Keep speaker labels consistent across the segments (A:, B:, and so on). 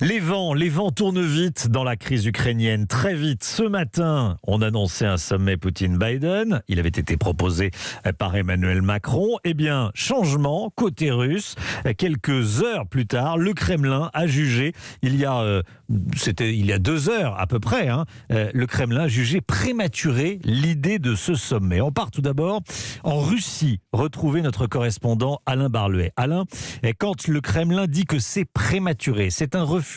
A: Les vents tournent vite dans la crise ukrainienne, très vite. Ce matin, on annonçait un sommet Poutine-Biden. Il avait été proposé par Emmanuel Macron. Eh bien, changement côté russe. Quelques heures plus tard, le Kremlin a jugé, il y a 2 heures à peu près, le Kremlin a jugé prématuré l'idée de ce sommet. On part tout d'abord en Russie, retrouver notre correspondant Alain Barluet. Alain, quand le Kremlin dit que c'est prématuré, c'est un refus?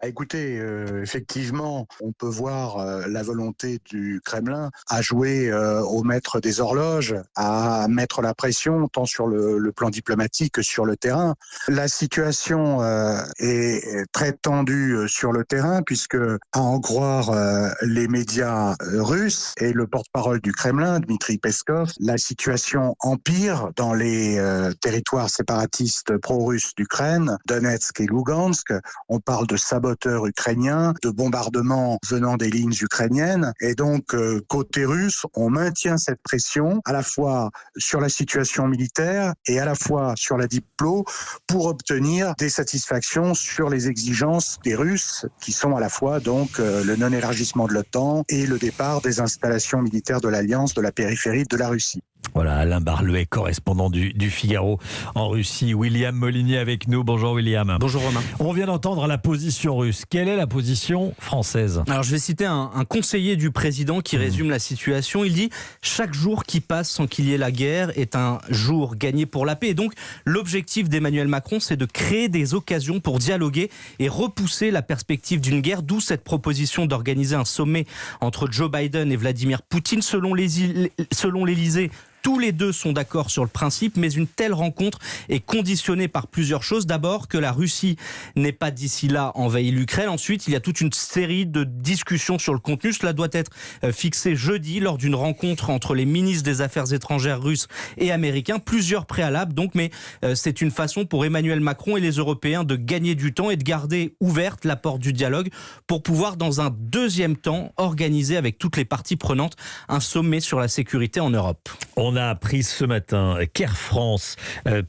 B: Écoutez, effectivement, on peut voir la volonté du Kremlin à jouer au maître des horloges, à mettre la pression tant sur le plan diplomatique que sur le terrain. La situation est très tendue sur le terrain puisque, à en croire les médias russes et le porte-parole du Kremlin, Dmitri Peskov, la situation empire dans les territoires séparatistes pro-russes d'Ukraine, Donetsk et Lugansk. On parle de saboteurs ukrainiens, de bombardements venant des lignes ukrainiennes. Et donc, côté russe, on maintient cette pression à la fois sur la situation militaire et à la fois sur la diplo pour obtenir des satisfactions sur les exigences des Russes qui sont à la fois donc le non-élargissement de l'OTAN et le départ des installations militaires de l'Alliance de la périphérie de la Russie.
A: Voilà, Alain Barluet, correspondant du Figaro en Russie. William Molinier avec nous. Bonjour William.
C: Bonjour Romain.
A: On vient d'entendre la position russe. Quelle est la position française?
C: Alors je vais citer un conseiller du président qui résume la situation. Il dit « Chaque jour qui passe sans qu'il y ait la guerre est un jour gagné pour la paix ». Et donc l'objectif d'Emmanuel Macron, c'est de créer des occasions pour dialoguer et repousser la perspective d'une guerre. D'où cette proposition d'organiser un sommet entre Joe Biden et Vladimir Poutine. Selon l'Élysée, tous les deux sont d'accord sur le principe, mais une telle rencontre est conditionnée par plusieurs choses. D'abord, que la Russie n'ait pas d'ici là envahi l'Ukraine. Ensuite, il y a toute une série de discussions sur le contenu. Cela doit être fixé jeudi lors d'une rencontre entre les ministres des Affaires étrangères russes et américains. Plusieurs préalables donc, mais c'est une façon pour Emmanuel Macron et les Européens de gagner du temps et de garder ouverte la porte du dialogue pour pouvoir, dans un deuxième temps, organiser avec toutes les parties prenantes un sommet sur la sécurité en Europe.
A: On a appris ce matin qu'Air France,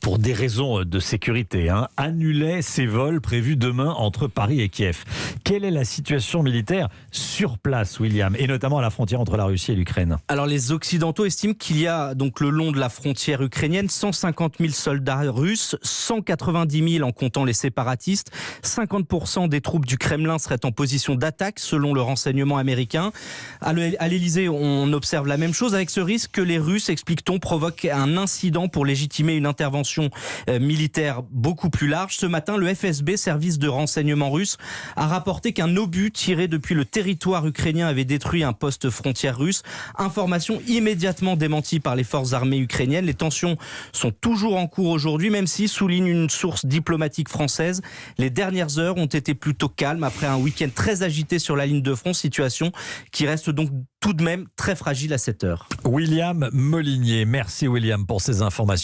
A: pour des raisons de sécurité, annulait ses vols prévus demain entre Paris et Kiev. Quelle est la situation militaire sur place, William, et notamment à la frontière entre la Russie et l'Ukraine?
C: Alors les Occidentaux estiment qu'il y a donc le long de la frontière ukrainienne 150 000 soldats russes, 190 000 en comptant les séparatistes. 50% des troupes du Kremlin seraient en position d'attaque selon le renseignement américain. À l'Élysée, on observe la même chose avec ce risque que les Russes, explique-t-on, provoque un incident pour légitimer une intervention militaire beaucoup plus large. Ce matin, le FSB, service de renseignement russe, a rapporté qu'un obus tiré depuis le territoire ukrainien avait détruit un poste frontière russe. Information immédiatement démentie par les forces armées ukrainiennes. Les tensions sont toujours en cours aujourd'hui, même si, souligne une source diplomatique française, les dernières heures ont été plutôt calmes après un week-end très agité sur la ligne de front, situation qui reste donc tout de même très fragile à cette heure.
A: William Molinier. Merci William pour ces informations.